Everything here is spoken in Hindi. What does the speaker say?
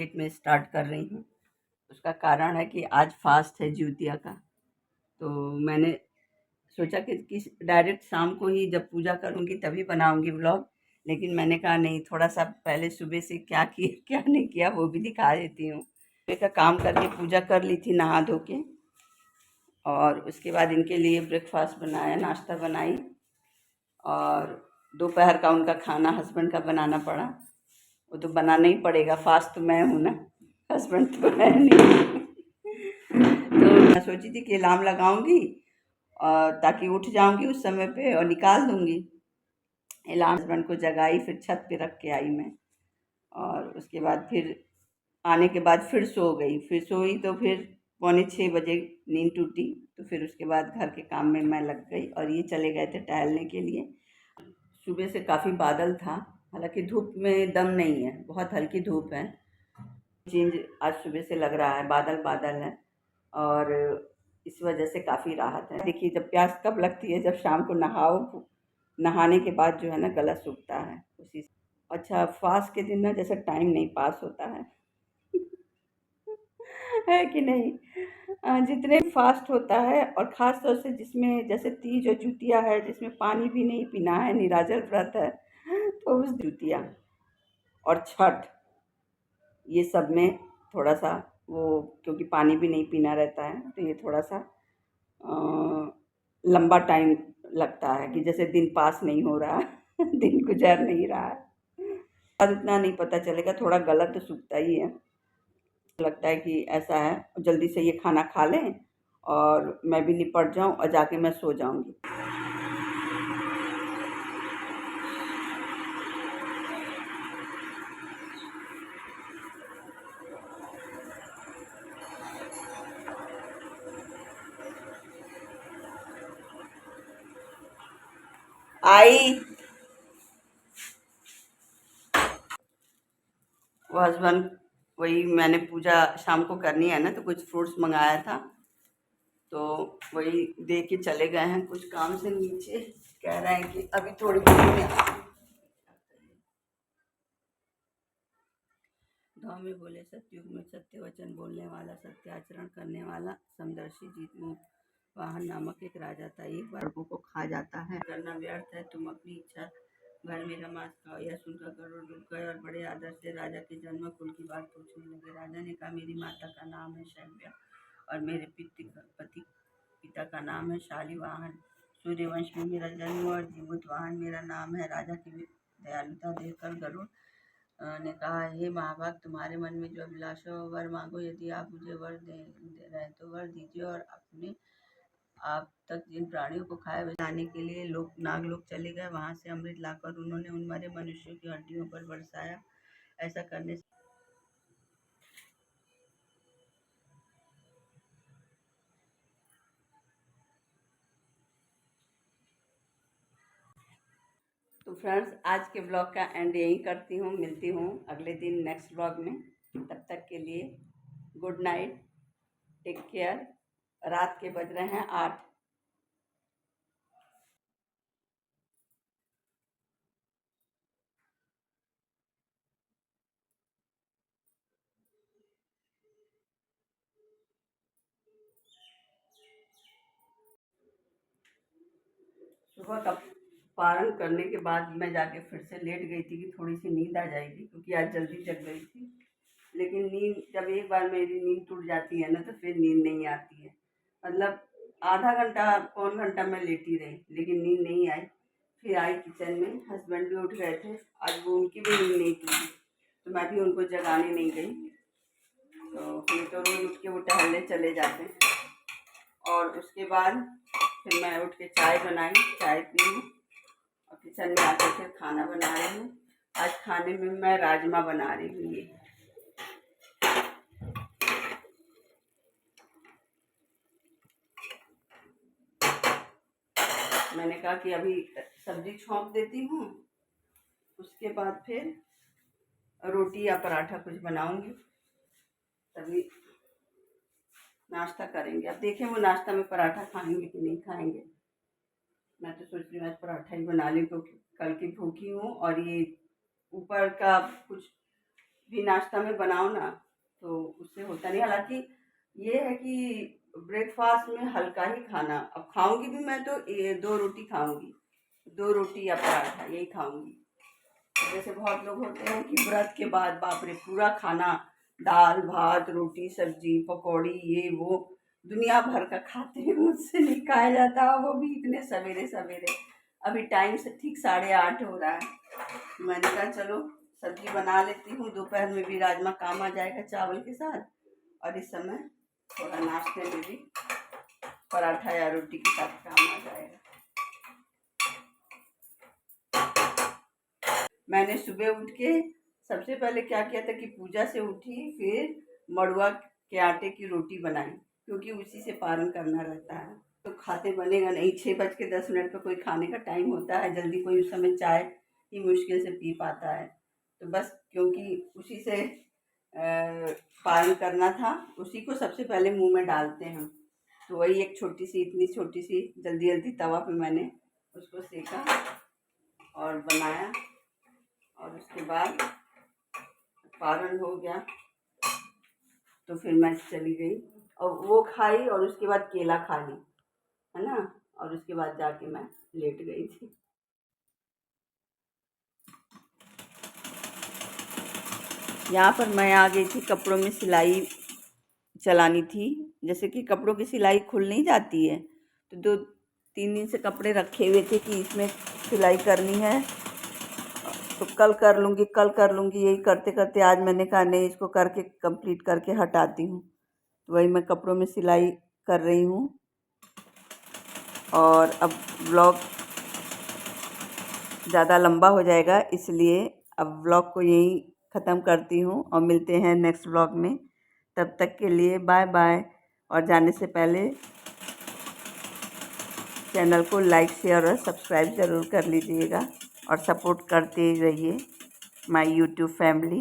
लेट में स्टार्ट कर रही हूँ। उसका कारण है कि आज फास्ट है ज्योतिया का, तो मैंने सोचा कि डायरेक्ट शाम को ही जब पूजा करूँगी तभी बनाऊँगी व्लॉग। लेकिन मैंने कहा नहीं, थोड़ा-सा पहले सुबह से क्या किया क्या नहीं किया वो भी दिखा देती हूँ। सुबह का काम करके पूजा कर ली थी नहा धो के, और उसके बाद इनके लिए ब्रेकफास्ट बनाया, नाश्ता बनाई, और दोपहर का उनका खाना हस्बैंड का बनाना पड़ा। वो तो बनाना ही पड़ेगा, फास्ट तो मैं हूँ ना, हस्बैंड तो है नहीं। तो मैं सोची थी कि अलार्म लगाऊंगी और ताकि उठ जाऊंगी उस समय पे और निकाल दूंगी। अलार्म हस्बैंड को जगाई, फिर छत पे रख के आई मैं, और उसके बाद फिर आने के बाद फिर सो गई। फिर सोई तो फिर 5:45 बजे नींद टूटी। तो फिर उसके बाद घर के काम में मैं लग गई, और ये चले गए थे टहलने के लिए। सुबह से काफ़ी बादल था, हालांकि धूप में दम नहीं है, बहुत हल्की धूप है। चेंज आज सुबह से लग रहा है, बादल बादल है, और इस वजह से काफ़ी राहत है। देखिए, जब प्यास कब लगती है, जब शाम को नहाओ, नहाने के बाद जो है ना गला सूखता है उसी से। अच्छा, फास्ट के दिन ना जैसे टाइम नहीं पास होता है है कि नहीं। जितने फास्ट होता है, और ख़ास तौर से जिसमें जैसे तीज और जुतिया है, जिसमें पानी भी नहीं पीना है, निराजल व्रत है, तो उस जुतिया और छठ, ये सब में थोड़ा सा वो, क्योंकि पानी भी नहीं पीना रहता है, तो ये थोड़ा सा लंबा टाइम लगता है कि जैसे दिन पास नहीं हो रहा दिन गुजर नहीं रहा है। और इतना नहीं पता चलेगा, थोड़ा गला तो सूखता ही है। लगता है कि ऐसा है, जल्दी से ये खाना खा लें और मैं भी निपट जाऊं और जाके मैं सो जाऊंगी। आई वो हस्बैंड, वही मैंने पूजा शाम को करनी है ना, तो कुछ फ्रूट्स मंगाया था, तो वही दे के चले गए हैं कुछ काम से नीचे। कह रहे हैं कि अभी थोड़ी देर में गाँव में बोले, सतयुग में सत्य वचन बोलने वाला, सत्य आचरण करने वाला, समदर्शी जीत वाहन नामक एक राजा था। एक बार को खा जाता है, करना व्यर्थ है, तुम अपनी इच्छा घर मेरा मांस खाओ। यह सुनकर गरुड़ रुक गए और बड़े आदर से राजा के जन्म कुल की बात पूछने लगे। राजा ने कहा, मेरी माता का नाम है शैव्या, और मेरे पति पिता का नाम है शालिवाहन। सूर्यवंश में मेरा जन्म हुआ, और जीमूतवाहन मेरा नाम है। राजा की दयालुता देखकर गरुड़ ने कहा, हे महाभाग, तुम्हारे मन में जो अभिलाषा हो वर मांगो। यदि आप मुझे वर दे रहे तो वर दीजिए। और अपने आप तक जिन प्राणियों को खाया जाने के लिए लोग नागलोक चले गए, वहां से अमृत लाकर उन्होंने उन मरे मनुष्यों की हड्डियों पर बरसाया। ऐसा करने से तो फ्रेंड्स, आज के ब्लॉग का एंड यही करती हूँ। मिलती हूँ अगले दिन नेक्स्ट ब्लॉग में। तब तक के लिए गुड नाइट, टेक केयर। रात के बज रहे हैं 8। सुबह का पारण करने के बाद मैं जाके फिर से लेट गई थी कि थोड़ी सी नींद आ जाएगी, क्योंकि आज जल्दी जग गई थी। लेकिन नींद, जब एक बार मेरी नींद टूट जाती है ना, तो फिर नींद नहीं आती है। मतलब आधा घंटा पौन घंटा मैं लेटी रही, लेकिन नींद नहीं आई। फिर आई किचन में, हस्बैंड भी उठ गए थे, आज वो उनकी भी नींद नहीं टूटी, तो मैं भी उनको जगाने नहीं गई। तो फिर तो रोज उठ के वो टहलने चले जाते हैं। और उसके बाद फिर मैं उठ के चाय बनाई, चाय पी, और किचन में आकर फिर खाना बना रही हूँ। आज खाने में मैं राजमा बना रही हूँ। ये मैंने कहा कि अभी सब्जी छोंक देती हूँ, उसके बाद फिर रोटी या पराठा कुछ बनाऊंगी, तभी नाश्ता करेंगे। अब देखें वो नाश्ता में पराठा खाएंगे कि नहीं खाएंगे। मैं तो सोच रही हूँ आज पराठा ही बना लूँ, क्योंकि कल की भूखी हूँ, और ये ऊपर का कुछ भी नाश्ता में बनाओ ना तो उससे होता नहीं। हालांकि ये है कि ब्रेकफास्ट में हल्का ही खाना, अब खाऊंगी भी मैं तो ये 2 रोटी खाऊंगी, 2 रोटी या पराठा यही खाऊंगी। जैसे बहुत लोग होते हैं कि व्रत के बाद बाप रे पूरा खाना, दाल भात रोटी सब्जी पकौड़ी ये वो दुनिया भर का खाते हैं, मुझसे नहीं खाया जाता, वो भी इतने सवेरे सवेरे। अभी टाइम से ठीक 8:30 हो रहा है। मैंने कहा चलो सब्जी बना लेती हूँ, दोपहर में भी राजमा काम आ जाएगा चावल के साथ, और इस समय थोड़ा नाश्ते में भी पराठा या रोटी के साथ काम आ जाएगा। मैंने सुबह उठ के सबसे पहले क्या किया था कि पूजा से उठी, फिर मड़ुआ के आटे की रोटी बनाई, क्योंकि उसी से पारण करना रहता है। तो खाते बनेगा नहीं, 6:10 पर कोई खाने का टाइम होता है, जल्दी कोई उस समय चाय ही मुश्किल से पी पाता है। तो बस क्योंकि उसी से पारण करना था, उसी को सबसे पहले मुंह में डालते हैं। तो वही एक छोटी सी, इतनी छोटी सी जल्दी जल्दी तवा पे मैंने उसको सेका और बनाया, और उसके बाद पारण हो गया तो फिर मैं चली गई और वो खाई, और उसके बाद केला खा ली, है ना, और उसके बाद जाके मैं लेट गई थी। यहाँ पर मैं आ गई थी, कपड़ों में सिलाई चलानी थी। जैसे कि कपड़ों की सिलाई खुल नहीं जाती है, तो 2-3 दिन से कपड़े रखे हुए थे कि इसमें सिलाई करनी है, तो कल कर लूँगी यही करते करते आज मैंने कहा नहीं, इसको करके कंप्लीट करके हटाती हूँ। तो वही मैं कपड़ों में सिलाई कर रही हूँ। और अब व्लॉग ज़्यादा लंबा हो जाएगा, इसलिए अब व्लॉग को यहीं ख़त्म करती हूँ और मिलते हैं नेक्स्ट व्लॉग में। तब तक के लिए बाय बाय। और जाने से पहले चैनल को लाइक शेयर और सब्सक्राइब ज़रूर कर लीजिएगा और सपोर्ट करते रहिए माय यूट्यूब फैमिली।